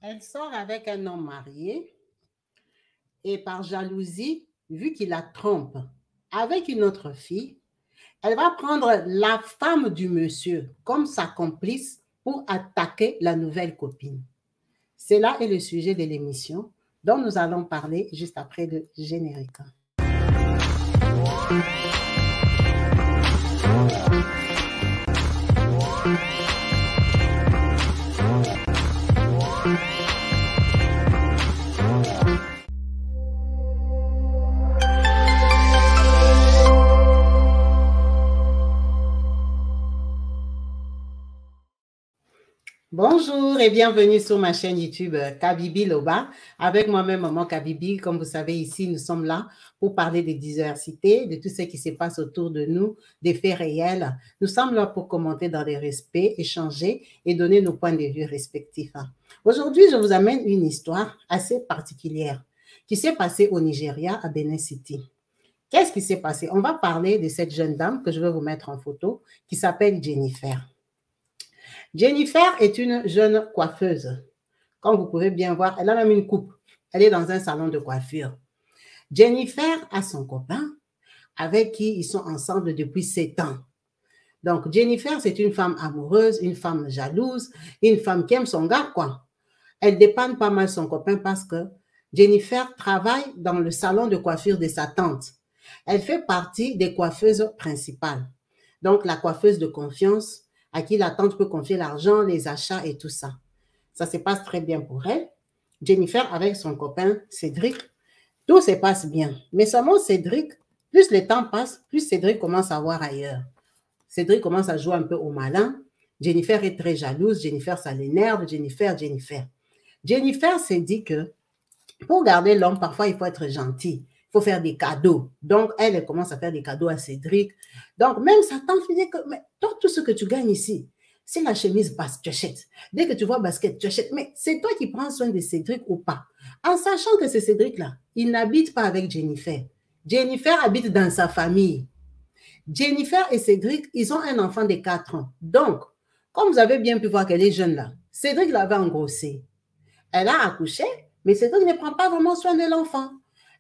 Elle sort avec un homme marié et par jalousie, vu qu'il la trompe avec une autre fille, elle va prendre la femme du monsieur comme sa complice pour attaquer la nouvelle copine. C'est là est le sujet de l'émission dont nous allons parler juste après le générique. Bonjour et bienvenue sur ma chaîne YouTube Kabibi Loba. Avec moi-même, Maman Kabibi. Comme vous savez, ici, nous sommes là pour parler de diversité, de tout ce qui se passe autour de nous, des faits réels. Nous sommes là pour commenter dans le respect, échanger et donner nos points de vue respectifs. Aujourd'hui, je vous amène une histoire assez particulière qui s'est passée au Nigeria, à Benin City. Qu'est-ce qui s'est passé? On va parler de cette jeune dame que je vais vous mettre en photo qui s'appelle Jennifer. Jennifer est une jeune coiffeuse. Comme vous pouvez bien voir, elle a même une coupe. Elle est dans un salon de coiffure. Jennifer a son copain avec qui ils sont ensemble depuis 7 ans. Donc, Jennifer, c'est une femme amoureuse, une femme jalouse, une femme qui aime son gars, quoi. Elle dépanne pas mal son copain parce que Jennifer travaille dans le salon de coiffure de sa tante. Elle fait partie des coiffeuses principales. Donc, la coiffeuse de confiance, à qui la tante peut confier l'argent, les achats et tout ça. Ça se passe très bien pour elle. Jennifer avec son copain Cédric, tout se passe bien. Mais seulement Cédric, plus le temps passe, plus Cédric commence à voir ailleurs. Cédric commence à jouer un peu au malin. Jennifer est très jalouse. Jennifer, ça l'énerve. Jennifer. Jennifer s'est dit que pour garder l'homme, parfois, il faut être gentil. Il faut faire des cadeaux. Donc, elle commence à faire des cadeaux à Cédric. Donc, même sa tante lui dit que, mais toi, tout ce que tu gagnes ici, c'est la chemise basse, tu achètes. Dès que tu vois basket, tu achètes. Mais c'est toi qui prends soin de Cédric ou pas? En sachant que c'est Cédric-là, il n'habite pas avec Jennifer. Jennifer habite dans sa famille. Jennifer et Cédric, ils ont un enfant de 4 ans. Donc, comme vous avez bien pu voir qu'elle est jeune là, Cédric l'avait engrossée. Elle a accouché, mais Cédric ne prend pas vraiment soin de l'enfant.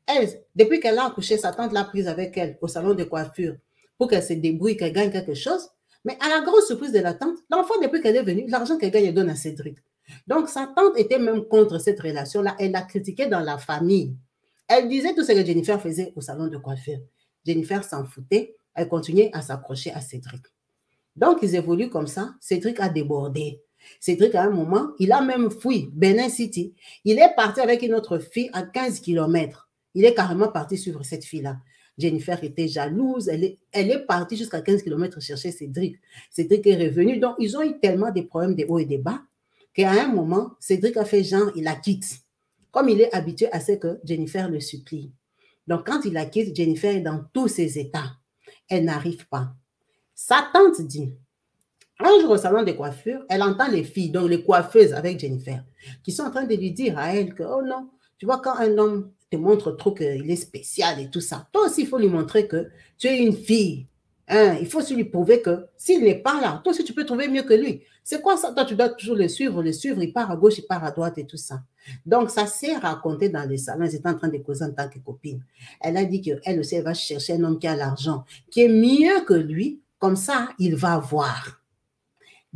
Elle, depuis qu'elle a accouché, sa tante l'a prise avec elle au salon de coiffure pour qu'elle se débrouille, qu'elle gagne quelque chose. Mais à la grosse surprise de la tante, l'enfant, depuis qu'elle est venue, l'argent qu'elle gagne, elle donne à Cédric. Donc, sa tante était même contre cette relation-là. Elle l'a critiquée dans la famille. Elle disait tout ce que Jennifer faisait au salon de coiffure. Jennifer s'en foutait. Elle continuait à s'accrocher à Cédric. Donc, ils évoluent comme ça. Cédric a débordé. Cédric, à un moment, il a même fui Benin City. Il est parti avec une autre fille à 15 km. Il est carrément parti suivre cette fille-là. Jennifer était jalouse. Elle est partie jusqu'à 15 km chercher Cédric. Cédric est revenu. Donc, ils ont eu tellement de problèmes de haut et de bas qu'à un moment, Cédric a fait genre, il la quitte. Comme il est habitué à ce que Jennifer le supplie. Donc, quand il la quitte, Jennifer est dans tous ses états. Elle n'arrive pas. Sa tante dit, un jour au salon de coiffure, elle entend les filles, donc les coiffeuses avec Jennifer, qui sont en train de lui dire à elle que, oh non, tu vois, quand un homme te montre trop qu'il est spécial et tout ça, toi aussi, il faut lui montrer que tu es une fille. Hein, il faut aussi lui prouver que s'il n'est pas là, toi aussi, tu peux trouver mieux que lui. C'est quoi ça? Toi, tu dois toujours le suivre, il part à gauche, il part à droite et tout ça. Donc, ça s'est raconté dans les salons, ils étaient en train de causer en tant que copine. Elle a dit qu'elle aussi, elle va chercher un homme qui a l'argent, qui est mieux que lui, comme ça, il va voir.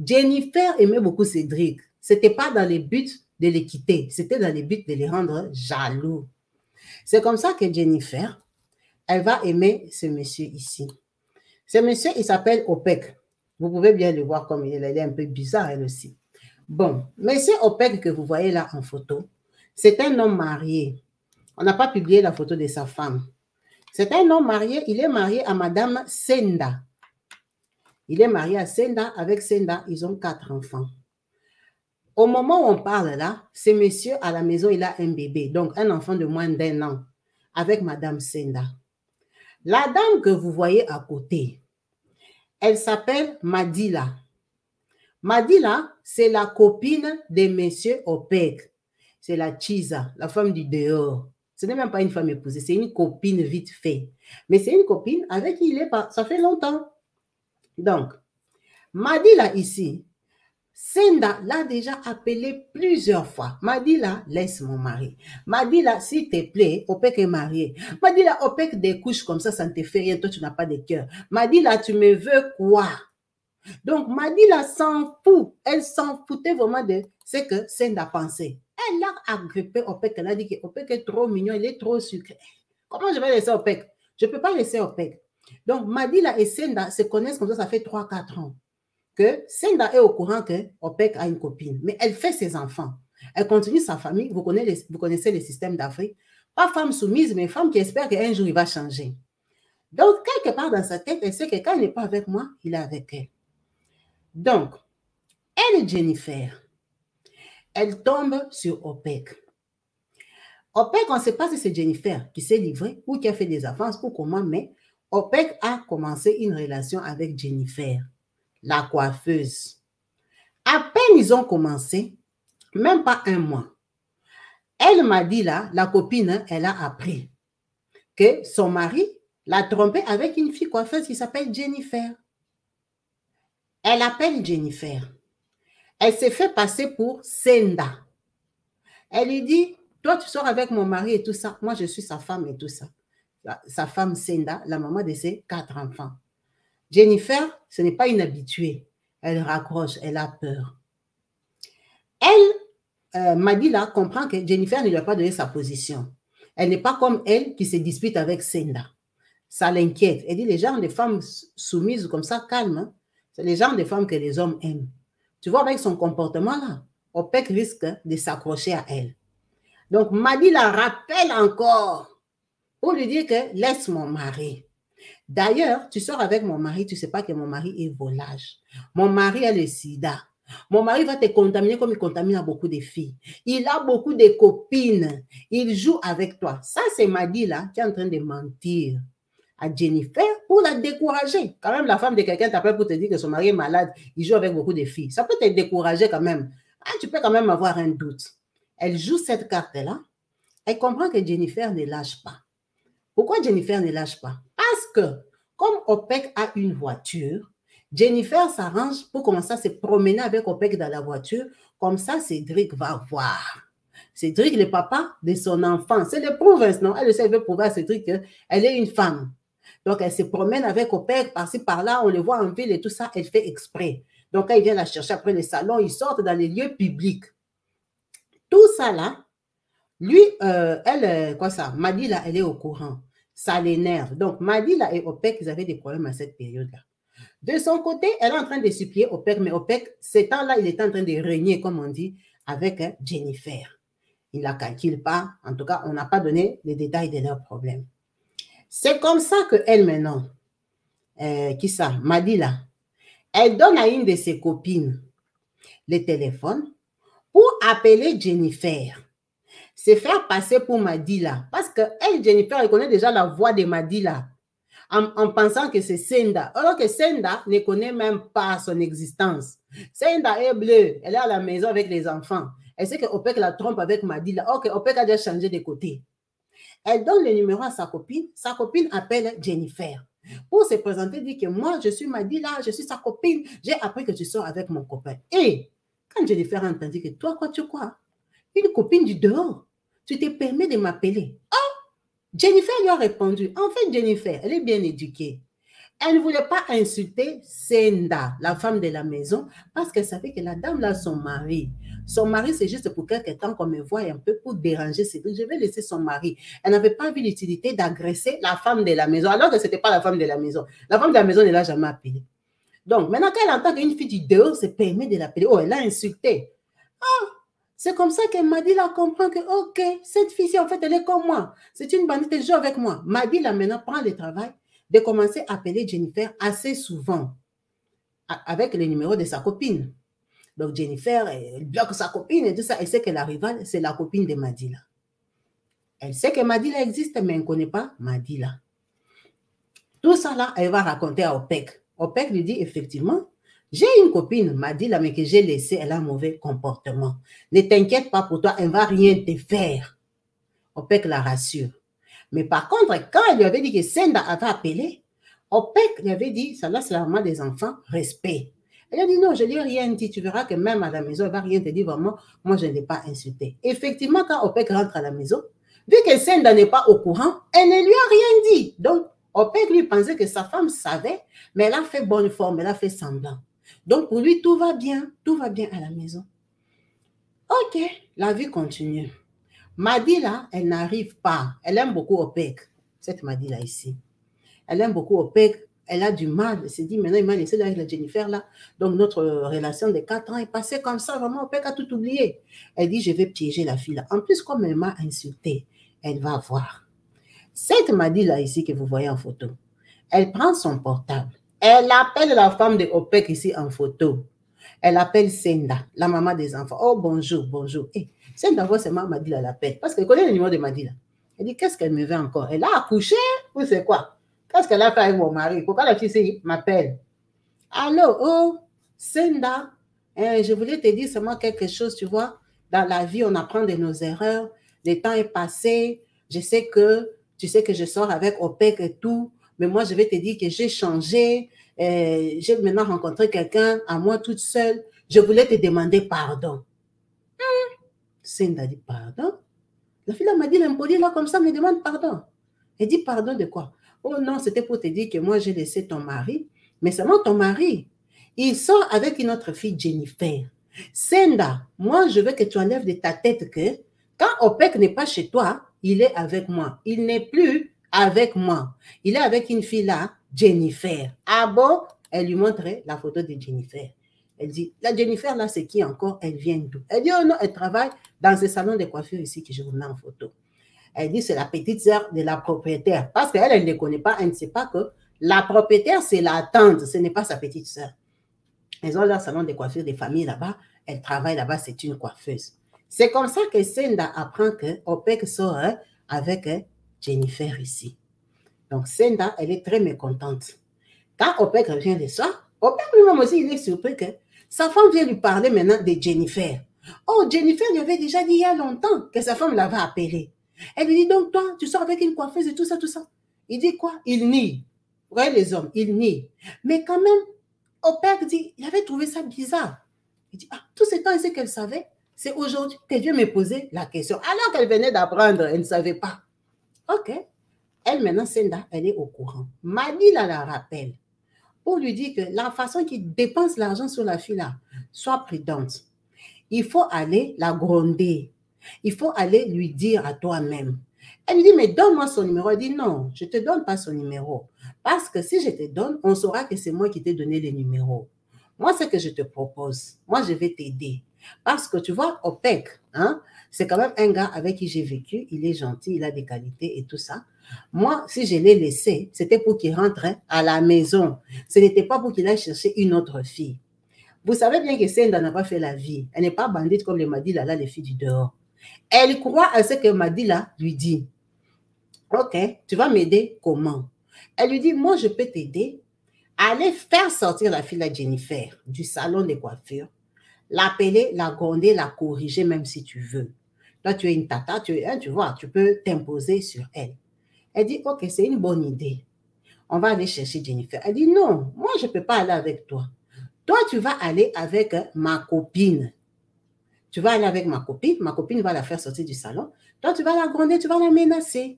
Jennifer aimait beaucoup Cédric. Ce n'était pas dans le but de les quitter, c'était dans le but de les rendre jaloux. C'est comme ça que Jennifer, elle va aimer ce monsieur ici. Ce monsieur, il s'appelle Opek. Vous pouvez bien le voir comme il est un peu bizarre, elle aussi. Bon, monsieur Opek que vous voyez là en photo, c'est un homme marié. On n'a pas publié la photo de sa femme. C'est un homme marié, il est marié à Madame Senda. Il est marié à Senda. Avec Senda, ils ont 4 enfants. Au moment où on parle là, ce monsieur à la maison, il a un bébé, donc un enfant de moins d'1 an, avec Madame Senda. La dame que vous voyez à côté, elle s'appelle Madila. Madila, c'est la copine de monsieur Opek. C'est la Chisa, la femme du dehors. Ce n'est même pas une femme épousée, c'est une copine vite fait. Mais c'est une copine avec qui il est pas, ça fait longtemps. Donc, Madila ici, Senda l'a déjà appelé plusieurs fois. Madila, laisse mon mari. Madila, s'il te plaît, Opek est marié. Madila, Opek des couches comme ça ne te fait rien. Toi, tu n'as pas de cœur. Madila, tu me veux quoi? Donc, Madila s'en fout. Elle s'en foutait vraiment de ce que Senda pensait. Elle a agrippé Opek. Elle a dit que Opek est trop mignon, il est trop sucré. Comment je vais laisser Opek? Je ne peux pas laisser Opek. Donc, Madila et Senda se connaissent comme ça fait 3-4 ans. Que Senda est au courant que Opek a une copine, mais elle fait ses enfants. Elle continue sa famille. Vous connaissez les systèmes d'Afrique. Pas femme soumise, mais femme qui espère qu'un jour il va changer. Donc, quelque part dans sa tête, elle sait que quand il n'est pas avec moi, il est avec elle. Donc, elle et Jennifer, elle tombe sur Opek. Opek, on ne sait pas si c'est Jennifer qui s'est livrée ou qui a fait des avances ou comment, mais Opek a commencé une relation avec Jennifer, la coiffeuse. À peine ils ont commencé, même pas un mois, elle m'a dit là, la copine, elle a appris que son mari l'a trompée avec une fille coiffeuse qui s'appelle Jennifer. Elle appelle Jennifer. Elle s'est fait passer pour Senda. Elle lui dit, toi tu sors avec mon mari et tout ça, moi je suis sa femme et tout ça. Sa femme Senda, la maman de ses 4 enfants. Jennifer, ce n'est pas une habituée. Elle raccroche, elle a peur. Elle, Madila comprend que Jennifer ne lui a pas donné sa position. Elle n'est pas comme elle qui se dispute avec Senda. Ça l'inquiète. Elle dit, les gens des femmes soumises comme ça, calmes, hein, c'est les gens des femmes que les hommes aiment. Tu vois, avec son comportement-là, Opek risque de s'accrocher à elle. Donc, Madila rappelle encore pour lui dire que laisse mon mari. D'ailleurs, tu sors avec mon mari, tu ne sais pas que mon mari est volage. Mon mari a le sida. Mon mari va te contaminer comme il contamine beaucoup de filles. Il a beaucoup de copines. Il joue avec toi. Ça, c'est Madila qui est en train de mentir à Jennifer pour la décourager. Quand même, la femme de quelqu'un t'appelle pour te dire que son mari est malade, il joue avec beaucoup de filles. Ça peut te décourager quand même. Ah, tu peux quand même avoir un doute. Elle joue cette carte-là. Elle comprend que Jennifer ne lâche pas. Pourquoi Jennifer ne lâche pas? Parce que, comme Opek a une voiture, Jennifer s'arrange pour commencer à se promener avec Opek dans la voiture. Comme ça, Cédric va voir. Cédric, le papa de son enfant. C'est le province, non? Elle veut prouver à Cédric qu'elle est une femme. Donc, elle se promène avec Opek par-ci, par-là. On le voit en ville et tout ça. Elle fait exprès. Donc, quand il vient la chercher après le salon, ils sortent dans les lieux publics. Tout ça, là, lui, elle, quoi ça? Madila, elle est au courant. Ça l'énerve. Donc, Madila et Opek, ils avaient des problèmes à cette période-là. De son côté, elle est en train de supplier Opek, mais Opek, ces temps-là, il est en train de régner, comme on dit, avec Jennifer. Il ne la calcule pas. En tout cas, on n'a pas donné les détails de leurs problèmes. C'est comme ça qu'elle, maintenant, qui ça? Madila, elle donne à une de ses copines le téléphone pour appeler Jennifer. Se faire passer pour Madila. Parce que elle, Jennifer, elle connaît déjà la voix de Madila. En pensant que c'est Senda. Alors que Senda ne connaît même pas son existence. Senda est bleue. Elle est à la maison avec les enfants. Elle sait que Opek la trompe avec Madila. Ok, Opek a déjà changé de côté. Elle donne le numéro à sa copine. Sa copine appelle Jennifer. Pour se présenter, dit que moi, je suis Madila, je suis sa copine. J'ai appris que tu sors avec mon copain. Et quand Jennifer a entendu que toi, quoi, tu crois? Une copine du dehors. Tu te permets de m'appeler. Oh, Jennifer lui a répondu. En fait, Jennifer, elle est bien éduquée. Elle ne voulait pas insulter Senda, la femme de la maison, parce qu'elle savait que la dame là, son mari. Son mari, c'est juste pour quelque temps qu'on me voit un peu pour déranger. Je vais laisser son mari. Elle n'avait pas vu l'utilité d'agresser la femme de la maison, alors que ce n'était pas la femme de la maison. La femme de la maison ne l'a jamais appelée. Donc, maintenant qu'elle entend qu'une fille du dehors se permet de l'appeler, oh, elle l'a insultée. Ah, c'est comme ça que Madila comprend que, ok, cette fille-ci, en fait, elle est comme moi. C'est une bandite, elle joue avec moi. Madila, maintenant, prend le travail de commencer à appeler Jennifer assez souvent avec le numéro de sa copine. Donc, Jennifer, elle bloque sa copine et tout ça. Elle sait que la rivale, c'est la copine de Madila. Elle sait que Madila existe, mais elle ne connaît pas Madila. Tout ça, là, elle va raconter à Opek. Opek lui dit, effectivement, j'ai une copine, Madila, mais que j'ai laissée, elle a un mauvais comportement. Ne t'inquiète pas pour toi, elle ne va rien te faire. Opek la rassure. Mais par contre, quand elle lui avait dit que Senda avait appelé, Opek lui avait dit, ça là c'est la maman des enfants, respect. Elle a dit non, je ne lui ai rien dit. Tu verras que même à la maison, elle ne va rien te dire vraiment. Moi, je ne l'ai pas insulté. Effectivement, quand Opek rentre à la maison, vu que Senda n'est pas au courant, elle ne lui a rien dit. Donc, Opek lui pensait que sa femme savait, mais elle a fait bonne forme, elle a fait semblant. Donc, pour lui, tout va bien à la maison. Ok, la vie continue. Madi, là, elle n'arrive pas. Elle aime beaucoup Opek, cette Madi, là, ici. Elle aime beaucoup Opek. Elle a du mal. Elle s'est dit, maintenant, il m'a laissé avec la Jennifer, là. Donc, notre relation de 4 ans est passée comme ça. Vraiment, Opek a tout oublié. Elle dit, je vais piéger la fille, là. En plus, comme elle m'a insulté, elle va voir. Cette Madi, là, ici, que vous voyez en photo, elle prend son portable. Elle appelle la femme de Opek ici en photo. Elle appelle Senda, la maman des enfants. Oh, bonjour, bonjour. Hey, Senda voit seulement Madi, là, l'appelle. Parce qu'elle connaît le numéro de Madi, là. Elle dit, qu'est-ce qu'elle me veut encore? Elle a accouché ou c'est quoi? Qu'est-ce qu'elle a fait avec mon mari? Pourquoi la fille m'appelle? Allô, oh, Senda, je voulais te dire seulement quelque chose, tu vois. Dans la vie, on apprend de nos erreurs. Le temps est passé. Je sais que, tu sais que je sors avec Opek et tout. Mais moi, je vais te dire que j'ai changé. J'ai maintenant rencontré quelqu'un à moi toute seule. Je voulais te demander pardon. Senda dit pardon. La fille m'a dit l'impoli là comme ça me demande pardon. Elle dit pardon de quoi? Oh non, c'était pour te dire que moi j'ai laissé ton mari, mais seulement ton mari. Il sort avec une autre fille, Jennifer. Senda, moi je veux que tu enlèves de ta tête que quand Opek n'est pas chez toi, il est avec moi. Il n'est plus avec moi. Il est avec une fille là, Jennifer. Ah bon? Elle lui montrait la photo de Jennifer. Elle dit, la Jennifer là, c'est qui encore? Elle vient d'où? Elle dit, oh non, elle travaille dans ce salon de coiffure ici que je vous mets en photo. Elle dit, c'est la petite sœur de la propriétaire. Parce qu'elle, elle ne connaît pas, elle ne sait pas que la propriétaire, c'est la tante, ce n'est pas sa petite sœur. Ils ont leur salon de coiffure des familles là-bas. Elle travaille là-bas, c'est une coiffeuse. C'est comme ça que Senda apprend que Opek sort avec Jennifer ici. Donc, Senda, elle est très mécontente. Quand Opek revient le soir, Opek lui-même aussi, il est surpris que sa femme vient lui parler maintenant de Jennifer. Oh, Jennifer lui avait déjà dit il y a longtemps que sa femme l'avait appelé. Elle lui dit, donc toi, tu sors avec une coiffeuse et tout ça, tout ça. Il dit quoi? Il nie. Vous voyez les hommes, il nie. Mais quand même, Opek dit, il avait trouvé ça bizarre. Il dit, ah, tout ce temps, il sait qu'elle savait. C'est aujourd'hui que Dieu me posait la question. Alors qu'elle venait d'apprendre, elle ne savait pas. Ok. Elle, maintenant, Senda, elle est au courant. Madi la rappelle pour lui dire que la façon qu'il dépense l'argent sur la fille là, sois prudente. Il faut aller la gronder. Il faut aller lui dire à toi-même. Elle lui dit, mais donne-moi son numéro. Elle dit, non, je ne te donne pas son numéro. Parce que si je te donne, on saura que c'est moi qui t'ai donné les numéros. Moi, ce que je te propose, moi, je vais t'aider. Parce que tu vois, Opek, hein, c'est quand même un gars avec qui j'ai vécu. Il est gentil, il a des qualités et tout ça. Moi, si je l'ai laissé, c'était pour qu'il rentre à la maison. Ce n'était pas pour qu'il aille chercher une autre fille. Vous savez bien que Senda n'a pas fait la vie. Elle n'est pas bandite comme les Madila, là, les filles du dehors. Elle croit à ce que Madila lui dit. Ok, tu vas m'aider comment? Elle lui dit, moi, je peux t'aider à aller faire sortir la fille de Jennifer du salon de coiffure, l'appeler, la gronder, la corriger, même si tu veux. Toi, tu es une tata, tu vois, tu peux t'imposer sur elle. Elle dit, ok, c'est une bonne idée. On va aller chercher Jennifer. Elle dit, non, moi, je ne peux pas aller avec toi. Toi, tu vas aller avec ma copine. Tu vas aller avec ma copine va la faire sortir du salon. Toi, tu vas la gronder, tu vas la menacer.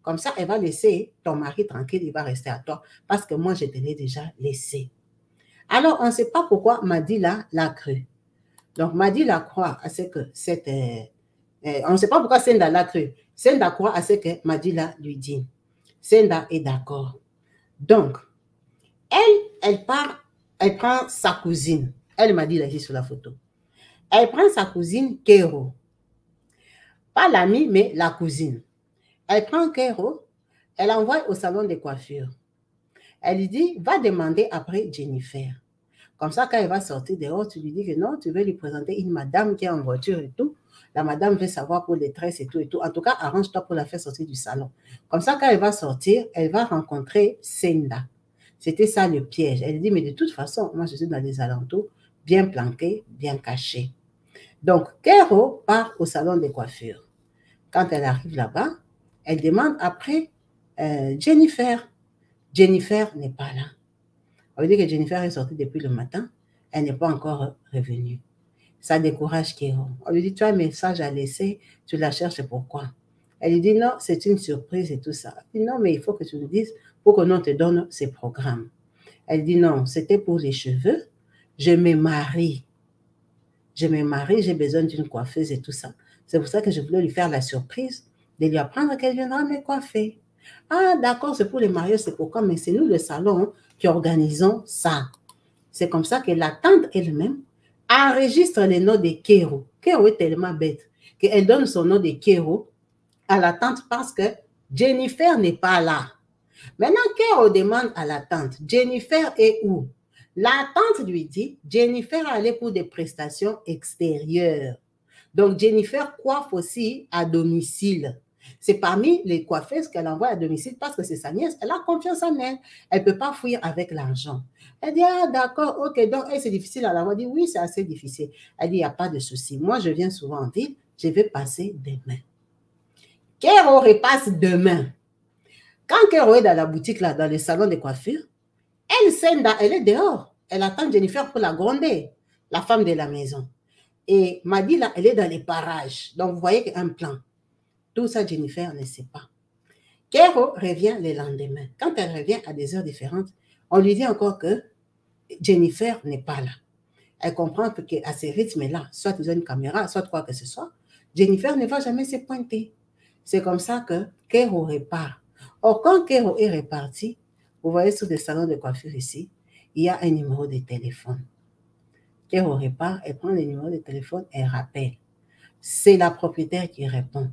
Comme ça, elle va laisser ton mari tranquille, il va rester à toi. Parce que moi, je te l'ai déjà laissé. Alors, on ne sait pas pourquoi Madi l'a cru. Donc, Madi la croit à ce que on ne sait pas pourquoi Senda l'a cru. Senda croit à ce que Madi lui dit. Senda est d'accord. Donc, elle prend sa cousine. Elle m'a dit là, ici sur la photo. Elle prend sa cousine Kero. Pas l'amie, mais la cousine. Elle prend Kero, elle envoie au salon de coiffure. Elle lui dit, va demander après Jennifer. Comme ça, quand elle va sortir dehors, tu lui dis que non, tu veux lui présenter une madame qui est en voiture et tout. La madame veut savoir pour les tresses et tout et tout. En tout cas, arrange-toi pour la faire sortir du salon. Comme ça, quand elle va sortir, elle va rencontrer Senda. C'était ça le piège. Elle dit, mais de toute façon, moi, je suis dans les alentours, bien planqué, bien caché. Donc, Kero part au salon de coiffure. Quand elle arrive là-bas, elle demande après Jennifer. Jennifer n'est pas là. On veut dire que Jennifer est sortie depuis le matin. Elle n'est pas encore revenue. Ça décourage Kero. On lui dit, tu as un message à laisser, tu la cherches, pourquoi? Elle lui dit, non, c'est une surprise et tout ça. Elle dit, non, mais il faut que tu nous dises pour que l'on te donne ces programmes. Elle dit, non, c'était pour les cheveux. Je me marie. Je me marie, j'ai besoin d'une coiffeuse et tout ça. C'est pour ça que je voulais lui faire la surprise de lui apprendre qu'elle viendra me coiffer. Ah, d'accord, c'est pour les mariages, c'est pourquoi, mais c'est nous, le salon, qui organisons ça. C'est comme ça que la tante elle-même enregistre le nom de Kero. Kero est tellement bête qu'elle donne son nom de Kero à la tante parce que Jennifer n'est pas là. Maintenant, Kero demande à la tante, Jennifer est où? La tante lui dit, Jennifer allait pour des prestations extérieures. Donc, Jennifer coiffe aussi à domicile. C'est parmi les coiffeuses qu'elle envoie à domicile parce que c'est sa nièce. Elle a confiance en elle. Elle ne peut pas fuir avec l'argent. Elle dit, ah d'accord, ok, donc c'est difficile à l'avoir. Elle dit, oui, c'est assez difficile. Elle dit, il n'y a pas de souci. Moi, je viens souvent en ville, je vais passer demain. Kero repasse demain. Quand Kero est dans la boutique, là, dans le salon de coiffure, elle est dehors. Elle attend Jennifer pour la gronder, la femme de la maison. Et Madi, là, elle est dans les parages. Donc, vous voyez qu'un plan. Tout ça, Jennifer ne sait pas. Kero revient le lendemain. Quand elle revient à des heures différentes, on lui dit encore que Jennifer n'est pas là. Elle comprend qu'à ces rythmes-là, soit ils ont une caméra, soit quoi que ce soit, Jennifer ne va jamais se pointer. C'est comme ça que Kero repart. Or, quand Kero est reparti, vous voyez sur le salon de coiffure ici, il y a un numéro de téléphone. Kero repart, elle prend le numéro de téléphone, elle rappelle. C'est la propriétaire qui répond.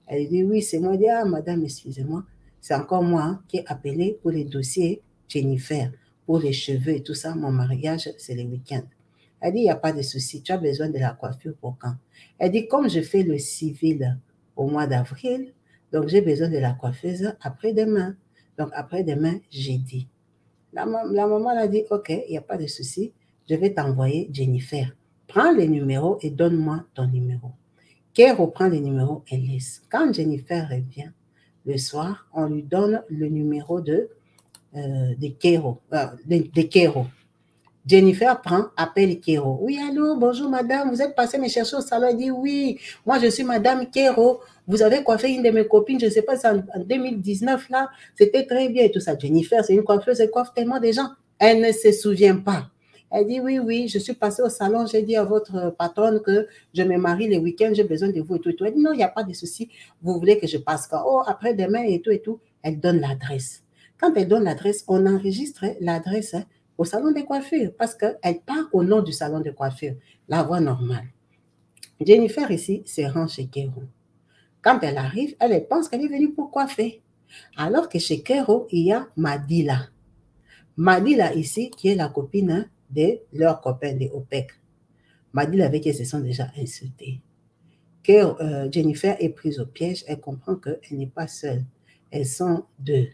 Elle dit, oui, c'est moi. Elle dit, ah, madame, excusez-moi, c'est encore moi qui ai appelé pour les dossiers Jennifer, pour les cheveux et tout ça. Mon mariage, c'est le week-end. Elle dit, il n'y a pas de souci, tu as besoin de la coiffure pour quand? Elle dit, comme je fais le civil au mois d'avril, donc j'ai besoin de la coiffeuse après-demain. Donc après-demain, jeudi. La maman a dit, ok, il n'y a pas de souci, je vais t'envoyer Jennifer. Prends les numéros et donne-moi ton numéro. Kero reprend les numéros et laisse. Quand Jennifer revient le soir, on lui donne le numéro de Kero. Jennifer prend, appelle Kero. Oui, allô, bonjour madame, vous êtes passée me chercher au salon? Elle dit oui, moi je suis madame Kero. Vous avez coiffé une de mes copines, je ne sais pas, c'est en 2019 là, c'était très bien et tout ça. Jennifer, c'est une coiffeuse, elle coiffe tellement de gens. Elle ne se souvient pas. Elle dit oui, oui, je suis passée au salon, j'ai dit à votre patronne que je me marie les week-ends, j'ai besoin de vous et tout et tout. Elle dit non, il n'y a pas de souci, vous voulez que je passe quand? Oh, après-demain et tout et tout. Elle donne l'adresse. Quand elle donne l'adresse, on enregistre l'adresse au salon de coiffure parce qu'elle part au nom du salon de coiffure, la voix normale. Jennifer ici se rend chez Kero. Quand elle arrive, elle pense qu'elle est venue pour coiffer. Alors que chez Kero, il y a Madila. Madila ici, qui est la copine de leur copain de OPEC. Madila avec elle se sont déjà insultés. Jennifer est prise au piège, elle comprend qu'elle n'est pas seule. Elles sont deux.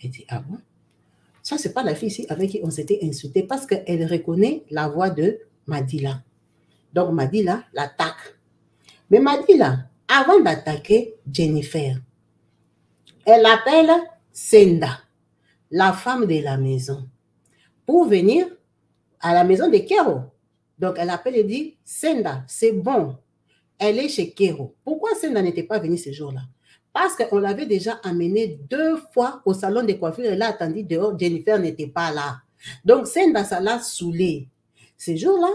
Elle dit, ah bon? Ça, ce n'est pas la fille ici avec qui on s'était insulté parce qu'elle reconnaît la voix de Madila. Donc, Madila l'attaque. Mais Madila, avant d'attaquer Jennifer, elle appelle Senda, la femme de la maison, pour venir à la maison de Kero. Donc, elle appelle et dit, Senda, c'est bon. Elle est chez Kero. Pourquoi Senda n'était pas venue ce jour-là? Parce qu'on l'avait déjà amenée 2 fois au salon de coiffure. Elle a attendu dehors. Jennifer n'était pas là. Donc, Senda, ça l'a saoulée. Ce jour-là,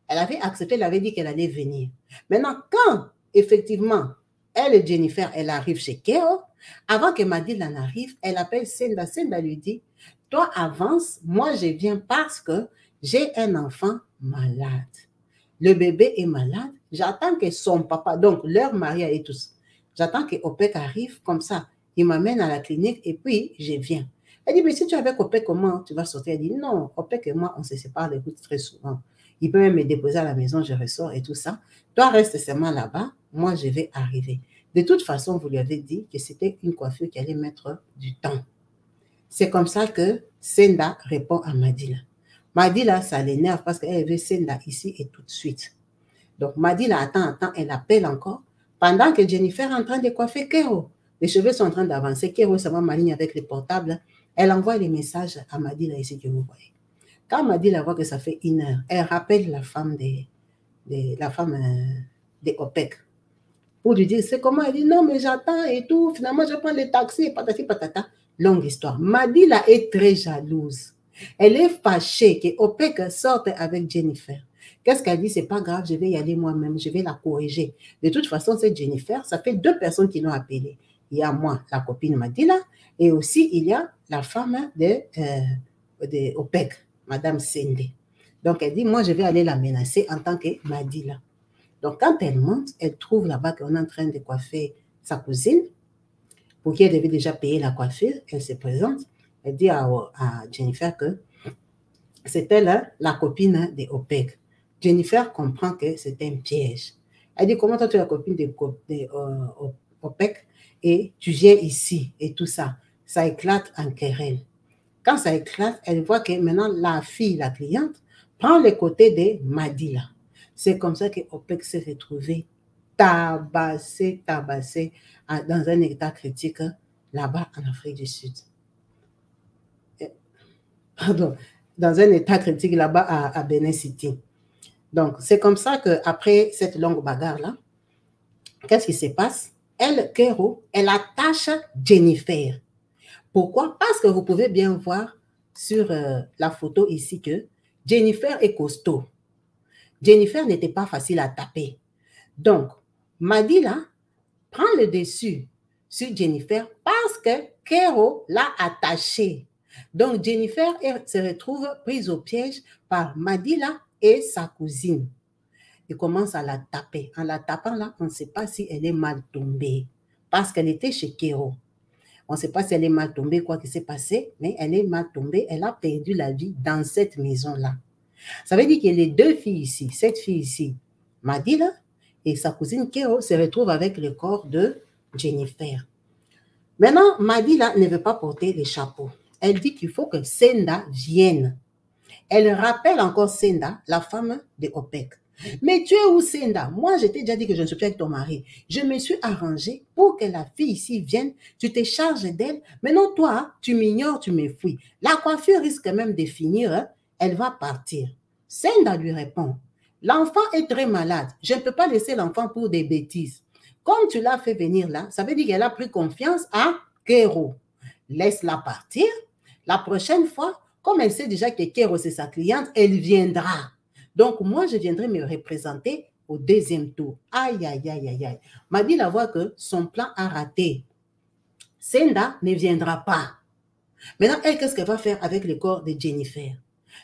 elle avait accepté, elle avait dit qu'elle allait venir. Maintenant, quand, effectivement, elle et Jennifer, elle arrive chez Kero, avant que Madila n'arrive, elle appelle Senda. Senda lui dit, toi, avance, moi, je viens parce que j'ai un enfant malade. Le bébé est malade. J'attends que son papa, donc leur mari et tous, j'attends que OPEC arrive comme ça. Il m'amène à la clinique et puis je viens. Elle dit, mais si tu es avec OPEC, comment tu vas sortir? Elle dit, non, OPEC et moi, on se sépare les routes très souvent. Il peut même me déposer à la maison, je ressors et tout ça. Toi, reste seulement là-bas. Moi, je vais arriver. De toute façon, vous lui avez dit que c'était une coiffure qui allait mettre du temps. C'est comme ça que Senda répond à Madila. Madila, ça l'énerve parce qu'elle veut Senda ici et tout de suite. Donc, Madila attend, elle appelle encore. Pendant que Jennifer est en train de coiffer Kero, les cheveux sont en train d'avancer. Kero, ça va maligne avec les portables. Elle envoie les messages à Madila ici que vous voyez. Quand Madila voit que ça fait 1 heure, elle rappelle la femme des OPEC pour lui dire c'est comment. Elle dit non, mais j'attends et tout. Finalement, je prends les taxis, patati patata. Longue histoire. Madila est très jalouse. Elle est fâchée que OPEC sorte avec Jennifer. Qu'est-ce qu'elle dit? C'est pas grave, je vais y aller moi-même, je vais la corriger. De toute façon, c'est Jennifer. Ça fait 2 personnes qui l'ont appelée. Il y a moi, la copine Madila, et aussi il y a la femme de OPEC, Madame Sende. Donc elle dit, moi je vais aller la menacer en tant que Madila. Donc quand elle monte, elle trouve là-bas qu'on est en train de coiffer sa cousine, pour qui elle devait déjà payer la coiffure. Elle se présente, elle dit à Jennifer que c'était la copine de OPEC. Jennifer comprend que c'est un piège. Elle dit, comment toi tu es la copine de OPEC et tu viens ici et tout ça. Ça éclate en querelle. Quand ça éclate, elle voit que maintenant la fille, la cliente, prend le côté de Madila. C'est comme ça que OPEC s'est retrouvé tabassé dans un état critique là-bas en Afrique du Sud. Pardon, dans un état critique là-bas à Benin City. Donc, c'est comme ça qu'après cette longue bagarre-là, qu'est-ce qui se passe? Elle, Kero, elle attache Jennifer. Pourquoi? Parce que vous pouvez bien voir sur la photo ici que Jennifer est costaud. Jennifer n'était pas facile à taper. Donc, Madila prend le dessus sur Jennifer parce que Kero l'a attachée. Donc, Jennifer se retrouve prise au piège par Madila et sa cousine. Il commence à la taper. En la tapant là, on ne sait pas si elle est mal tombée parce qu'elle était chez Kero. On ne sait pas si elle est mal tombée, quoi qui s'est passé, mais elle est mal tombée. Elle a perdu la vie dans cette maison-là. Ça veut dire que les 2 filles ici, cette fille ici, Madila, et sa cousine Kero se retrouvent avec le corps de Jennifer. Maintenant, Madila ne veut pas porter les chapeaux. Elle dit qu'il faut que Senda vienne. Elle rappelle encore Senda, la femme de OPEC. Mais tu es où, Senda? Moi, je t'ai déjà dit que je ne suis plus avec ton mari. Je me suis arrangée pour que la fille ici vienne. Tu te charges d'elle. Maintenant, toi, tu m'ignores, tu me fuis. La coiffure risque même de finir. Hein? Elle va partir. Senda lui répond, l'enfant est très malade. Je ne peux pas laisser l'enfant pour des bêtises. Comme tu l'as fait venir là, ça veut dire qu'elle a pris confiance à Kero. Laisse-la partir. La prochaine fois, comme elle sait déjà que Kero c'est sa cliente, elle viendra. Donc, moi, je viendrai me représenter au 2e tour. Aïe, aïe, aïe, aïe, aïe. Madila voit que son plan a raté. Senda ne viendra pas. Maintenant, elle, qu'est-ce qu'elle va faire avec le corps de Jennifer?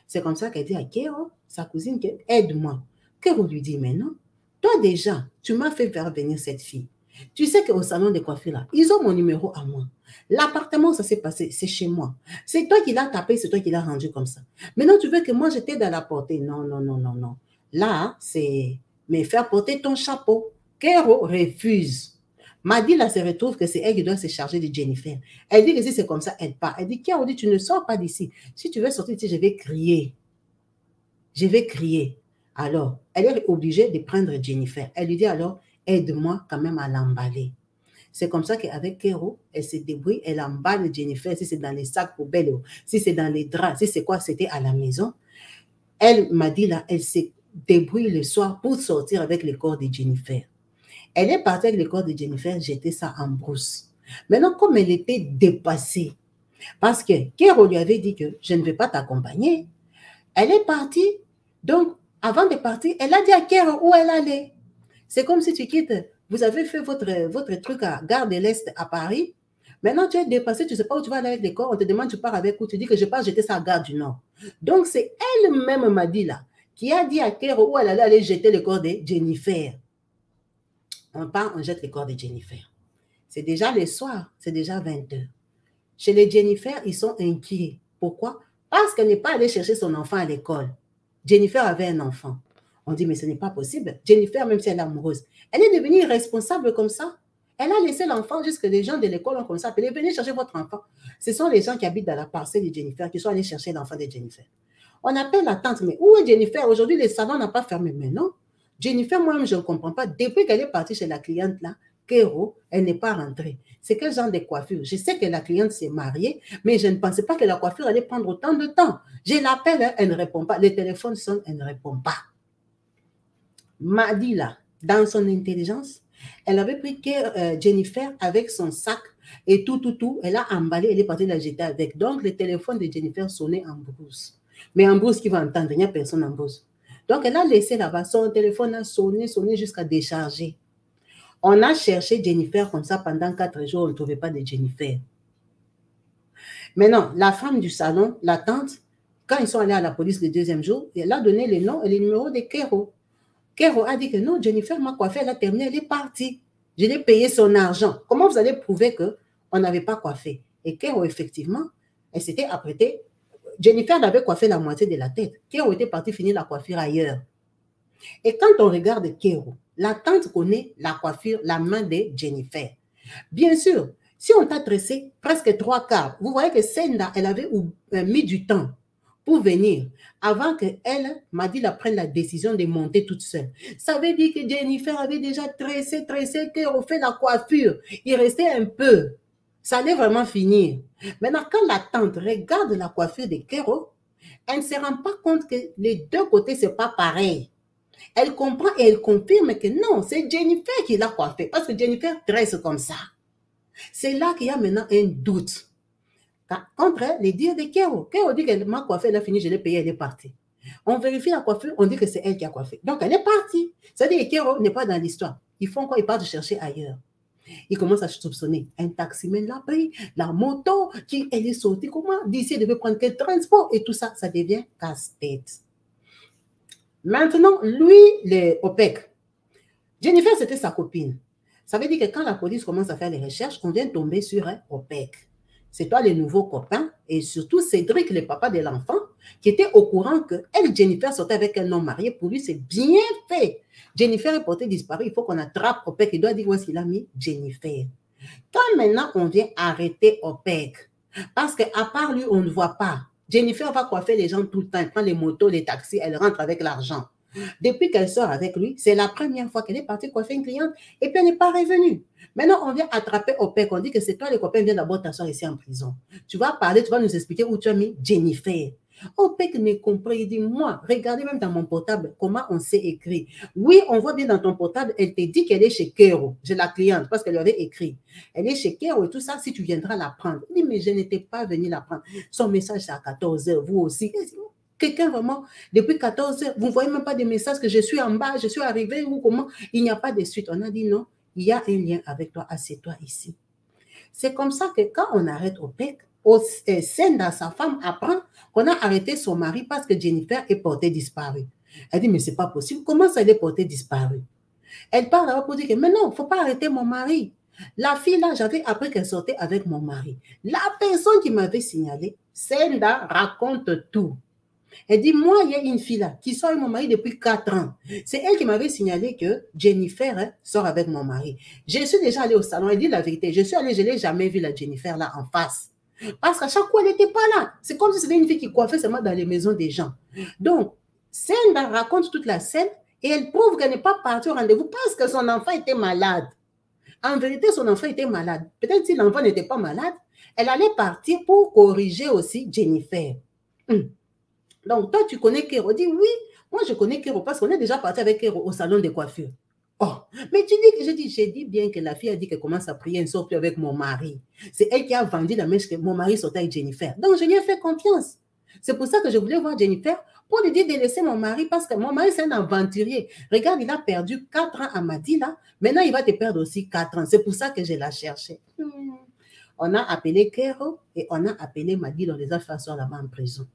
C'est comme ça qu'elle dit à Kero, sa cousine, aide-moi. Kero lui dit, mais non, toi déjà, tu m'as fait faire venir cette fille. Tu sais qu'au salon de coiffure, là, ils ont mon numéro à moi. L'appartement, ça s'est passé, c'est chez moi. C'est toi qui l'as tapé, c'est toi qui l'as rendu comme ça. Maintenant, tu veux que moi, je t'aide à la porter. Non, non, non, non, non. Là, c'est me faire porter ton chapeau. Kero refuse. Madila se retrouve que c'est elle qui doit se charger de Jennifer. Elle dit que si c'est comme ça, elle part. Elle dit, Kero dit, tu ne sors pas d'ici. Si tu veux sortir d'ici, je vais crier. Je vais crier. Alors, elle est obligée de prendre Jennifer. Elle lui dit alors, aide-moi quand même à l'emballer. C'est comme ça qu'avec Kero, elle se débrouille, elle emballe Jennifer, si c'est dans les sacs poubelles, si c'est dans les draps, si c'est quoi, c'était à la maison. Elle m'a dit là, elle se débrouille le soir pour sortir avec le corps de Jennifer. Elle est partie avec le corps de Jennifer, jeter ça en brousse. Maintenant, comme elle était dépassée, parce que Kero lui avait dit que je ne vais pas t'accompagner, elle est partie. Donc, avant de partir, elle a dit à Kero où elle allait. C'est comme si tu quittes, vous avez fait votre truc à Gare de l'Est à Paris. Maintenant, tu es dépassé, tu ne sais pas où tu vas aller avec les corps. On te demande, tu pars avec où? Tu dis que je pars jeter ça à Gare du Nord. Donc, c'est elle-même, m'a dit là, qui a dit à Kero où elle allait aller jeter le corps de Jennifer. On part, on jette le corps de Jennifer. C'est déjà le soir, c'est déjà 20h. Chez les Jennifer, ils sont inquiets. Pourquoi? Parce qu'elle n'est pas allée chercher son enfant à l'école. Jennifer avait un enfant. On dit, mais ce n'est pas possible. Jennifer, même si elle est amoureuse, elle est devenue irresponsable comme ça. Elle a laissé l'enfant jusque les gens de l'école ont commencé à appeler, venez chercher votre enfant. Ce sont les gens qui habitent dans la parcelle de Jennifer qui sont allés chercher l'enfant de Jennifer. On appelle la tante, mais où est Jennifer? Aujourd'hui, le salon n'a pas fermé. Mais non, Jennifer, moi-même, je ne comprends pas. Depuis qu'elle est partie chez la cliente là, Kéro, elle n'est pas rentrée. C'est quel genre de coiffure? Je sais que la cliente s'est mariée, mais je ne pensais pas que la coiffure allait prendre autant de temps. Je l'appelle, elle ne répond pas. Le téléphone sonne, elle ne répond pas. Madi, là, dans son intelligence, elle avait pris Jennifer avec son sac et tout. Elle a emballé, elle est partie la jeter avec. Donc, le téléphone de Jennifer sonnait en brousse. Mais en brousse, qui va entendre? Il n'y a personne en brousse. Donc, elle a laissé là-bas. Son téléphone a sonné jusqu'à décharger. On a cherché Jennifer comme ça pendant 4 jours. On ne trouvait pas de Jennifer. Maintenant, la femme du salon, la tante, quand ils sont allés à la police le 2e jour, elle a donné les noms et les numéros de Kéro. Kéro a dit que non, Jennifer m'a coiffé, elle a terminé, elle est partie. Je l'ai payé son argent. Comment vous allez prouver qu'on n'avait pas coiffé? Et Kéro, effectivement, elle s'était apprêtée. Jennifer avait coiffé la moitié de la tête. Kéro était partie finir la coiffure ailleurs. Et quand on regarde Kéro, la tante connaît la coiffure, la main de Jennifer. Bien sûr, si on t'a tressé presque 3/4, vous voyez que Senda, elle avait mis du temps pour venir avant qu'elle, Madila, prenne la décision de monter toute seule. Ça veut dire que Jennifer avait déjà tressé, Kéro fait la coiffure. Il restait un peu. Ça allait vraiment finir. Maintenant, quand la tante regarde la coiffure de Kéro, elle ne se rend pas compte que les deux côtés, ce n'est pas pareil. Elle comprend et elle confirme que non, c'est Jennifer qui l'a coiffé parce que Jennifer tresse comme ça. C'est là qu'il y a maintenant un doute. Contre les dires de Kéro. Kéro dit qu'elle m'a coiffé, elle a fini, je l'ai payé, elle est partie. On vérifie la coiffure, on dit que c'est elle qui a coiffé. Donc elle est partie. C'est-à-dire que Kéro n'est pas dans l'histoire. Ils font quoi? Ils partent chercher ailleurs. Ils commencent à soupçonner. Un taximène l'a pris, la moto, elle est sortie comment? D'ici, elle devait prendre quel transport? Et tout ça, ça devient casse-tête. Maintenant, lui, le OPEC, Jennifer, c'était sa copine. Ça veut dire que quand la police commence à faire les recherches, on vient tomber sur un OPEC. C'est toi, les nouveaux copains, et surtout Cédric, le papa de l'enfant, qui était au courant que elle, Jennifer, sortait avec un homme marié. Pour lui, c'est bien fait. Jennifer est portée disparue. Il faut qu'on attrape OPEC. Il doit dire où est-ce qu'il a mis Jennifer. Quand maintenant, on vient arrêter OPEC, parce qu'à part lui, on ne voit pas. Jennifer va coiffer les gens tout le temps. Elle prend les motos, les taxis, elle rentre avec l'argent. Depuis qu'elle sort avec lui, c'est la première fois qu'elle est partie coiffer une cliente et puis elle n'est pas revenue. Maintenant, on vient attraper OPEC. On dit que c'est toi, les copains, viens d'abord t'asseoir ici en prison. Tu vas parler, tu vas nous expliquer où tu as mis Jennifer. OPEC ne comprend. Il dit, moi, regardez même dans mon portable comment on s'est écrit. Oui, on voit bien dans ton portable, elle te dit qu'elle est chez Kéro. J'ai la cliente parce qu'elle avait écrit. Elle est chez Kéro et tout ça, si tu viendras la prendre. Il dit, mais je n'étais pas venue la prendre. Son message, c'est à 14h, vous aussi. Quelqu'un vraiment, depuis 14h, vous ne voyez même pas des messages que je suis en bas, je suis arrivé ou comment. Il n'y a pas de suite. On a dit non, il y a un lien avec toi, assieds-toi ici. C'est comme ça que quand on arrête OPEC, Senda, sa femme, apprend qu'on a arrêté son mari parce que Jennifer est portée disparue. Elle dit, mais c'est pas possible. Comment ça, elle est portée disparue? Elle parle là pour dire que, mais non, il ne faut pas arrêter mon mari. La fille là, j'avais appris qu'elle sortait avec mon mari. La personne qui m'avait signalé, Senda raconte tout. Elle dit, moi, il y a une fille là qui sort avec mon mari depuis 4 ans. C'est elle qui m'avait signalé que Jennifer sort avec mon mari. Je suis déjà allée au salon, elle dit la vérité. Je suis allée, je ne l'ai jamais vue la Jennifer là en face. Parce qu'à chaque fois, elle n'était pas là. C'est comme si c'était une fille qui coiffait seulement dans les maisons des gens. Donc, Senda raconte toute la scène et elle prouve qu'elle n'est pas partie au rendez-vous parce que son enfant était malade. En vérité, son enfant était malade. Peut-être si l'enfant n'était pas malade, elle allait partir pour corriger aussi Jennifer. Donc, toi, tu connais Kéro. Dis oui, moi, je connais Kéro parce qu'on est déjà parti avec Kéro au salon de coiffure. Oh, mais tu dis que j'ai dit bien que la fille a dit qu'elle commence à prier, elle ne sort plus avec mon mari. C'est elle qui a vendu la mèche que mon mari sortait avec Jennifer. Donc, je lui ai fait confiance. C'est pour ça que je voulais voir Jennifer pour lui dire de laisser mon mari parce que mon mari, c'est un aventurier. Regarde, il a perdu 4 ans à Madila. Maintenant, il va te perdre aussi 4 ans. C'est pour ça que je l'ai cherché. On a appelé Kéro et on a appelé Madila. On les a fait asseoir là-bas en prison.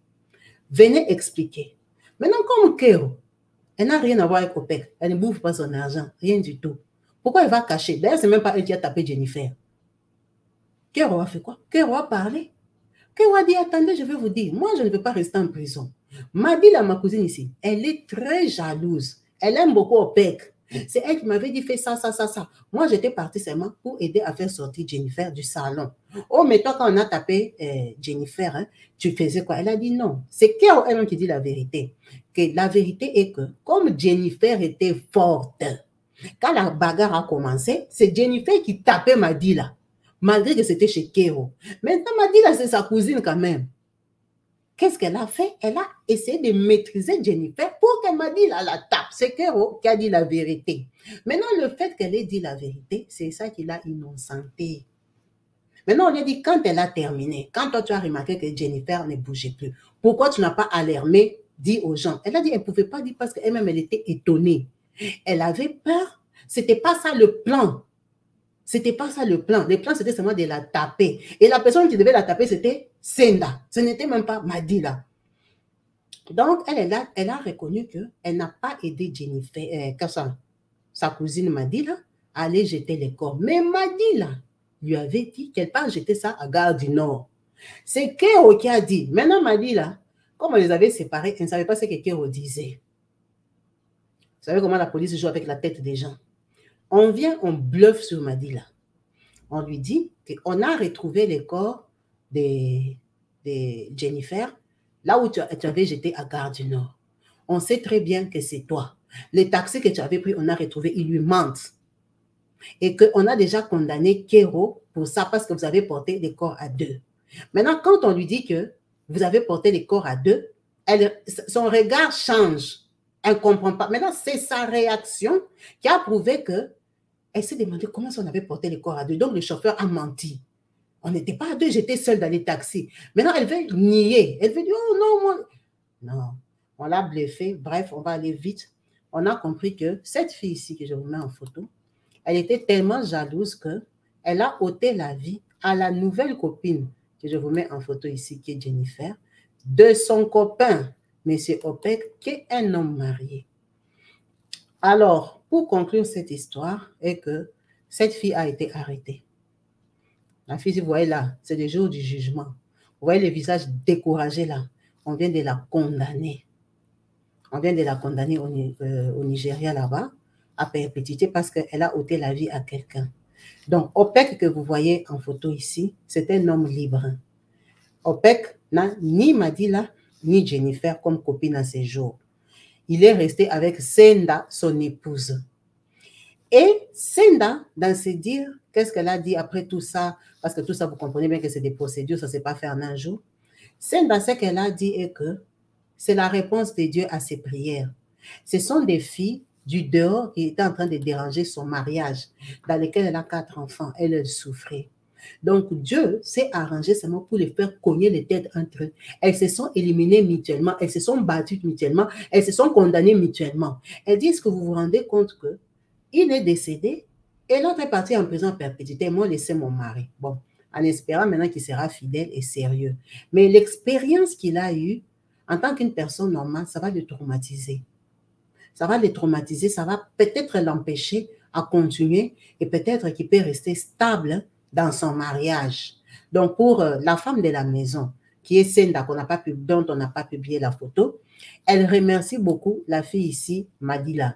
Venez expliquer. Maintenant, comme Kéro, elle n'a rien à voir avec OPEC. Elle ne bouffe pas son argent, rien du tout. Pourquoi elle va cacher? D'ailleurs, ce n'est même pas elle qui a tapé Jennifer. Kéro a fait quoi? Kéro a parlé. Kéro a dit, attendez, je vais vous dire, moi, je ne veux pas rester en prison. Madila, ma cousine ici, elle est très jalouse. Elle aime beaucoup OPEC. C'est elle qui m'avait dit, fais ça, ça, ça, ça. Moi, j'étais partie seulement pour aider à faire sortir Jennifer du salon. Oh, mais toi, quand on a tapé Jennifer, hein, tu faisais quoi? Elle a dit non. C'est Kéro elle-même qui dit la vérité. Que la vérité est que, comme Jennifer était forte, Quand la bagarre a commencé, c'est Jennifer qui tapait Madila, malgré que c'était chez Kero. Maintenant, Madila, c'est sa cousine quand même. Qu'est-ce qu'elle a fait? Elle a essayé de maîtriser Jennifer pour que Madila la tape. C'est Kero qui a dit la vérité. Maintenant, le fait qu'elle ait dit la vérité, c'est ça qui l'a innocenté. Maintenant, on lui a dit, quand elle a terminé, quand toi tu as remarqué que Jennifer ne bougeait plus, pourquoi tu n'as pas alarmé, dit aux gens? Elle a dit, elle ne pouvait pas dire parce qu'elle-même, elle était étonnée. Elle avait peur. C'était pas ça le plan. C'était pas ça le plan. Le plan, c'était seulement de la taper. Et la personne qui devait la taper, c'était Senda. Ce n'était même pas Madila. Donc, elle a reconnu qu'elle n'a pas aidé Jennifer, sa cousine Madila, à aller jeter les corps. Mais Madila lui avait dit qu'elle part jeter ça à Gare du Nord. C'est Kero qui a dit. Maintenant, Madila, comme on les avait séparés, elle ne savait pas ce que Kero disait. Vous savez comment la police joue avec la tête des gens. On vient, on bluffe sur Madila. On lui dit qu'on a retrouvé les corps de Jennifer là où tu avais jeté à Gare du Nord. On sait très bien que c'est toi. Les taxis que tu avais pris, on a retrouvé, ils lui mentent. Et qu'on a déjà condamné Kero pour ça parce que vous avez porté les corps à deux. Maintenant, quand on lui dit que vous avez porté les corps à deux, son regard change. Elle ne comprend pas. Maintenant, c'est sa réaction qui a prouvé que elle s'est demandé comment on avait porté les corps à deux. Donc, le chauffeur a menti. On n'était pas à deux, j'étais seule dans les taxis. Maintenant, elle veut nier. Elle veut dire, oh non, moi. Non, on l'a bluffé. Bref, on va aller vite. On a compris que cette fille ici, que je vous mets en photo, elle était tellement jalouse qu'elle a ôté la vie à la nouvelle copine que je vous mets en photo ici, qui est Jennifer, de son copain, M. Opek, qui est un homme marié. Alors, pour conclure cette histoire, est que cette fille a été arrêtée. La fille, si vous voyez là, c'est le jour du jugement. Vous voyez le visage découragé là. On vient de la condamner. On vient de la condamner au Nigeria là-bas à perpétuité parce qu'elle a ôté la vie à quelqu'un. Donc, Opek que vous voyez en photo ici, c'est un homme libre. Opek n'a ni Madila ni Jennifer comme copine à ses jours. Il est resté avec Senda, son épouse. Et Senda, dans ses dires, qu'est-ce qu'elle a dit après tout ça? Parce que tout ça, vous comprenez bien que c'est des procédures, ça ne s'est pas fait en un jour. Senda, ce qu'elle a dit est que c'est la réponse de Dieu à ses prières. Ce sont des filles du dehors qui étaient en train de déranger son mariage, dans lequel elle a 4 enfants. Elle souffrait. Donc, Dieu s'est arrangé seulement pour les faire cogner les têtes entre eux. Elles se sont éliminées mutuellement, elles se sont battues mutuellement, elles se sont condamnées mutuellement. Elle dit, est-ce que vous vous rendez compte qu'il est décédé et l'autre est parti en prison perpétuité. Moi, laissez mon mari. Bon, en espérant maintenant qu'il sera fidèle et sérieux. Mais l'expérience qu'il a eue, en tant qu'une personne normale, ça va le traumatiser. Ça va le traumatiser, ça va peut-être l'empêcher à continuer et peut-être qu'il peut rester stable dans son mariage. Donc, pour la femme de la maison, qui est Senda, dont on n'a pas publié la photo, elle remercie beaucoup la fille ici, Madila,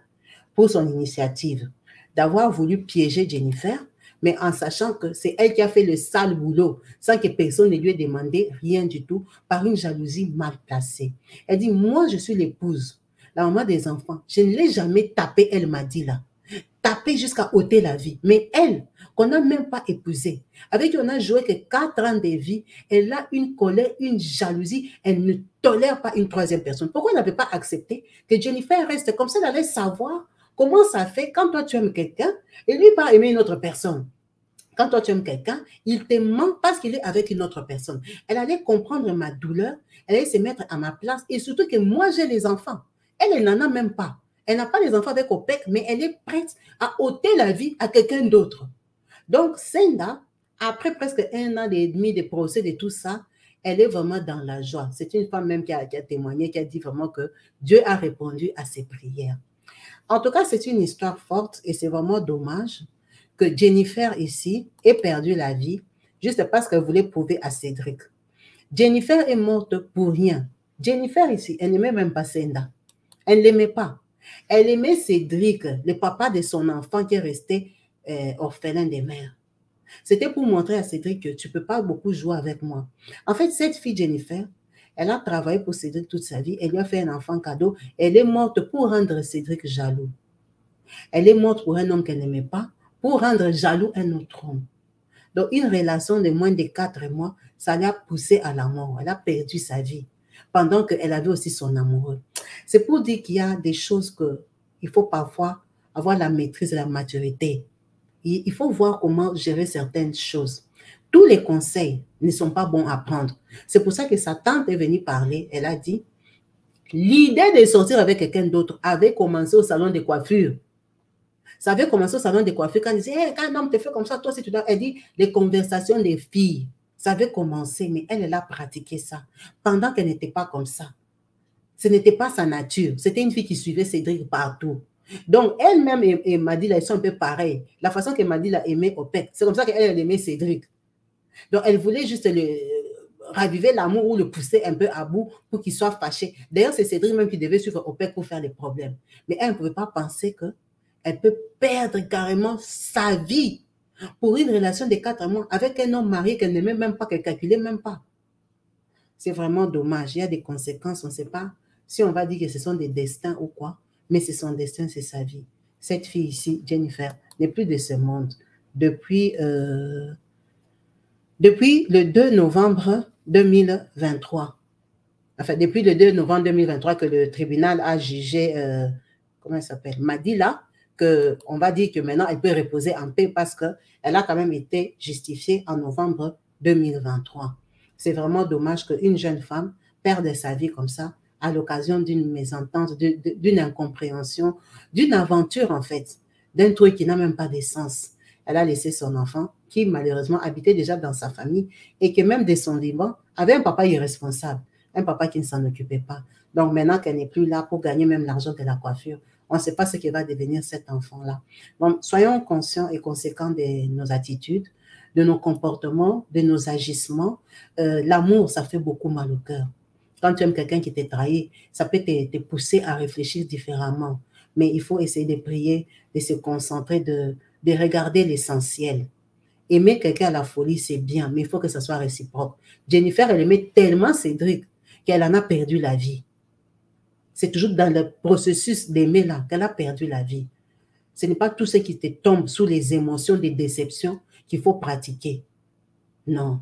pour son initiative d'avoir voulu piéger Jennifer, mais en sachant que c'est elle qui a fait le sale boulot, sans que personne ne lui ait demandé rien du tout, par une jalousie mal placée. Elle dit, moi, je suis l'épouse, la maman des enfants. Je ne l'ai jamais tapée, elle m'a dit là. Tapée jusqu'à ôter la vie. Mais elle, qu'on n'a même pas épousée, avec qui on a joué que 4 ans de vie, elle a une colère, une jalousie, elle ne tolère pas une troisième personne. Pourquoi elle n'avait pas accepté que Jennifer reste comme ça, elle allait savoir comment ça fait quand toi tu aimes quelqu'un et lui pas aimer une autre personne. Quand toi tu aimes quelqu'un, il te ment parce qu'il est avec une autre personne. Elle allait comprendre ma douleur, elle allait se mettre à ma place et surtout que moi j'ai les enfants. Elle n'en a même pas. Elle n'a pas les enfants avec Opek, mais elle est prête à ôter la vie à quelqu'un d'autre. Donc Senda, après presque 1 an et demi de procès de tout ça, elle est vraiment dans la joie. C'est une femme même qui a témoigné, qui a dit vraiment que Dieu a répondu à ses prières. En tout cas, c'est une histoire forte et c'est vraiment dommage que Jennifer ici ait perdu la vie juste parce qu'elle voulait prouver à Cédric. Jennifer est morte pour rien. Jennifer ici, elle n'aimait même pas Senda. Elle ne l'aimait pas. Elle aimait Cédric, le papa de son enfant qui est resté orphelin de mère. C'était pour montrer à Cédric que tu ne peux pas beaucoup jouer avec moi. En fait, cette fille Jennifer, elle a travaillé pour Cédric toute sa vie. Elle lui a fait un enfant cadeau. Elle est morte pour rendre Cédric jaloux. Elle est morte pour un homme qu'elle n'aimait pas, pour rendre jaloux un autre homme. Donc, une relation de moins de 4 mois, ça l'a poussée à la mort. Elle a perdu sa vie pendant qu'elle avait aussi son amoureux. C'est pour dire qu'il y a des choses qu'il faut parfois avoir la maîtrise et la maturité. Il faut voir comment gérer certaines choses. Tous les conseils ne sont pas bons à prendre. C'est pour ça que sa tante est venue parler. Elle a dit, l'idée de sortir avec quelqu'un d'autre avait commencé au salon de coiffure. Ça avait commencé au salon de coiffure quand elle disait, hey, quand un homme te fait comme ça, toi, si tu dois. Elle dit, les conversations des filles, ça avait commencé, mais elle a pratiqué ça pendant qu'elle n'était pas comme ça. Ce n'était pas sa nature. C'était une fille qui suivait Cédric partout. Donc, elle-même et Madila, elles sont un peu pareilles. La façon que Madila aimait Opek, c'est comme ça qu'elle aimait Cédric. Donc, elle voulait juste raviver l'amour ou le pousser un peu à bout pour qu'il soit fâché. D'ailleurs, c'est Cédric même qui devait suivre Opek pour faire les problèmes. Mais elle ne pouvait pas penser qu'elle peut perdre carrément sa vie pour une relation de 4 mois avec un homme marié qu'elle n'aimait même pas, qu'elle ne calculait même pas. C'est vraiment dommage. Il y a des conséquences, on ne sait pas si on va dire que ce sont des destins ou quoi, mais c'est son destin, c'est sa vie. Cette fille ici, Jennifer, n'est plus de ce monde depuis le 2 novembre 2023. Enfin, depuis le 2 novembre 2023 que le tribunal a jugé, comment elle s'appelle, Madila, qu'on va dire que maintenant elle peut reposer en paix parce qu'elle a quand même été justifiée en novembre 2023. C'est vraiment dommage qu'une jeune femme perde sa vie comme ça à l'occasion d'une mésentente, d'une incompréhension, d'une aventure en fait, d'un truc qui n'a même pas d'essence. Elle a laissé son enfant qui malheureusement habitait déjà dans sa famille et qui même de son vivant avait un papa irresponsable, un papa qui ne s'en occupait pas. Donc maintenant qu'elle n'est plus là pour gagner même l'argent de la coiffure, on ne sait pas ce qui va devenir cet enfant-là. Donc soyons conscients et conséquents de nos attitudes, de nos comportements, de nos agissements. L'amour, ça fait beaucoup mal au cœur. Quand tu aimes quelqu'un qui t'a trahi, ça peut te pousser à réfléchir différemment. Mais il faut essayer de prier, de se concentrer, de regarder l'essentiel. Aimer quelqu'un à la folie, c'est bien, mais il faut que ça soit réciproque. Jennifer, elle aimait tellement Cédric qu'elle en a perdu la vie. C'est toujours dans le processus d'aimer là qu'elle a perdu la vie. Ce n'est pas tout ce qui te tombe sous les émotions des déceptions qu'il faut pratiquer. Non.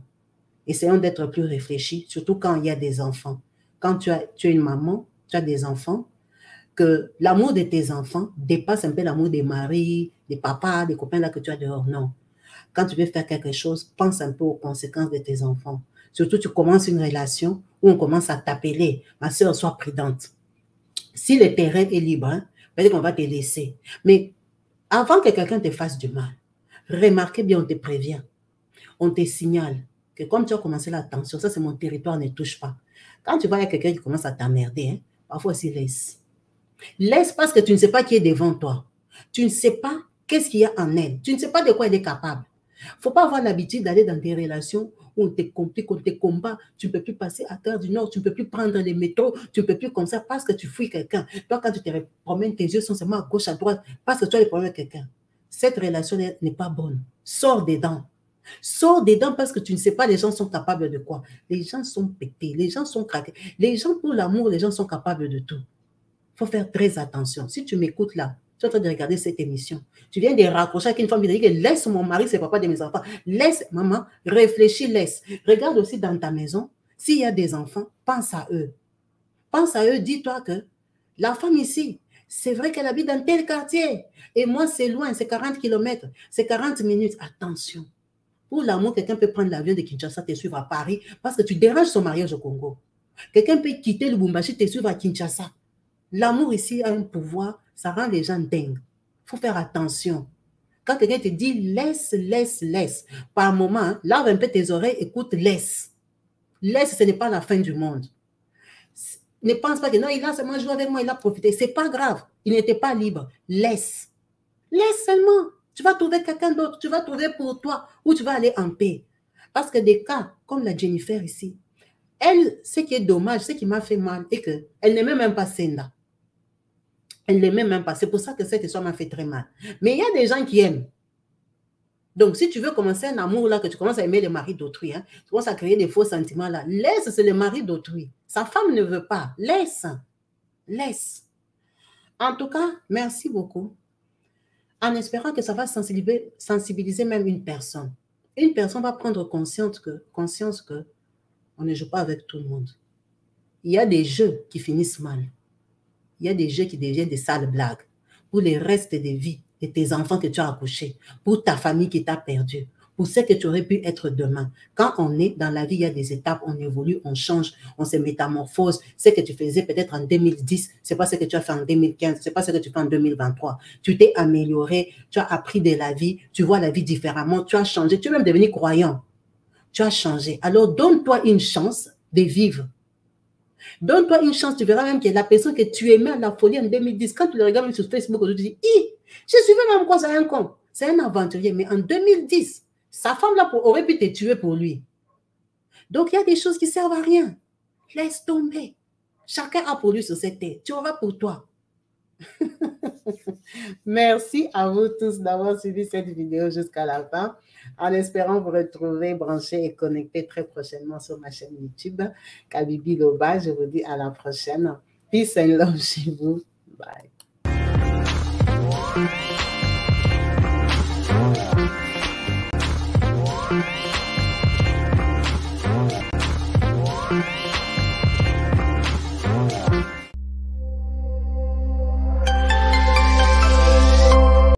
Essayons d'être plus réfléchis, surtout quand il y a des enfants. Quand tu es une maman, tu as des enfants, que l'amour de tes enfants dépasse un peu l'amour des maris, des papas, des copains là que tu as dehors. Non. Quand tu veux faire quelque chose, pense un peu aux conséquences de tes enfants. Surtout, tu commences une relation où on commence à t'appeler. Ma soeur, sois prudente. Si le terrain est libre, hein, peut-être qu'on va te laisser. Mais avant que quelqu'un te fasse du mal, remarquez bien, on te prévient. On te signale que comme tu as commencé l'attention, ça c'est mon territoire, ne touche pas. Quand tu vois qu'il y a quelqu'un qui commence à t'emmerder, hein, parfois aussi laisse. Laisse parce que tu ne sais pas qui est devant toi. Tu ne sais pas qu'est-ce qu'il y a en elle. Tu ne sais pas de quoi elle est capable. Il ne faut pas avoir l'habitude d'aller dans des relations où on te complique, on te combat. Tu ne peux plus passer à Gare du Nord, tu ne peux plus prendre les métros, tu ne peux plus comme ça parce que tu fuis quelqu'un. Toi, quand tu te promènes, tes yeux sont seulement à gauche, à droite parce que tu as des problèmes avec quelqu'un. Cette relation n'est pas bonne. Sors dedans. Sors dedans parce que tu ne sais pas les gens sont capables de quoi. Les gens sont pétés, les gens sont craqués. Les gens, pour l'amour, les gens sont capables de tout. Il faut faire très attention. Si tu m'écoutes là, tu es en train de regarder cette émission, tu viens de raccrocher avec une femme qui dit que laisse mon mari, c'est papa de mes enfants. Laisse, maman, réfléchis, laisse. Regarde aussi dans ta maison, s'il y a des enfants, pense à eux. Pense à eux, dis-toi que la femme ici, c'est vrai qu'elle habite dans tel quartier. Et moi, c'est loin, c'est 40 km, c'est 40 minutes. Attention. Pour l'amour, quelqu'un peut prendre l'avion de Kinshasa, te suivre à Paris, parce que tu déranges son mariage au Congo. Quelqu'un peut quitter le Lubumbashi, te suivre à Kinshasa. L'amour ici a un pouvoir, ça rend les gens dingues. Il faut faire attention. Quand quelqu'un te dit laisse, laisse, laisse, par moment, lave un peu tes oreilles, écoute, laisse. Laisse, ce n'est pas la fin du monde. Ne pense pas que non, il a seulement joué avec moi, il a profité. Ce n'est pas grave. Il n'était pas libre. Laisse. Laisse seulement. Tu vas trouver quelqu'un d'autre. Tu vas trouver pour toi où tu vas aller en paix. Parce que des cas comme la Jennifer ici, elle, ce qui est dommage, ce qui m'a fait mal, est qu'elle n'aimait même pas Senda. Elle ne l'aimait même pas. C'est pour ça que cette histoire m'a fait très mal. Mais il y a des gens qui aiment. Donc, si tu veux commencer un amour là, que tu commences à aimer le mari d'autrui, hein, tu commences à créer des faux sentiments là, laisse, c'est le mari d'autrui. Sa femme ne veut pas. Laisse. Laisse. En tout cas, merci beaucoup. en espérant que ça va sensibiliser même une personne. Une personne va prendre conscience que on ne joue pas avec tout le monde. Il y a des jeux qui finissent mal. Il y a des jeux qui deviennent des sales blagues. Pour les restes de vie de tes enfants que tu as accouchés, pour ta famille qui t'a perdu, pour ce que tu aurais pu être demain. Quand on est dans la vie, il y a des étapes, on évolue, on change, on se métamorphose. Ce que tu faisais peut-être en 2010, ce n'est pas ce que tu as fait en 2015, ce n'est pas ce que tu fais en 2023. Tu t'es amélioré, tu as appris de la vie, tu vois la vie différemment, tu as changé, tu es même devenu croyant. Tu as changé. Alors, donne-toi une chance de vivre. Donne-toi une chance, tu verras même que la personne que tu aimais à la folie en 2010, quand tu le regardes sur Facebook, tu te dis, je suis même quoi, c'est un con. C'est un aventurier. Mais en 2010, sa femme-là aurait pu te tuer pour lui. Donc, il y a des choses qui ne servent à rien. Laisse tomber. Chacun a pour lui sur cette terre. Tu auras pour toi. Merci à vous tous d'avoir suivi cette vidéo jusqu'à la fin. En espérant vous retrouver branchés et connectés très prochainement sur ma chaîne YouTube, Kabibi Loba. Je vous dis à la prochaine. Peace and love chez vous. Bye.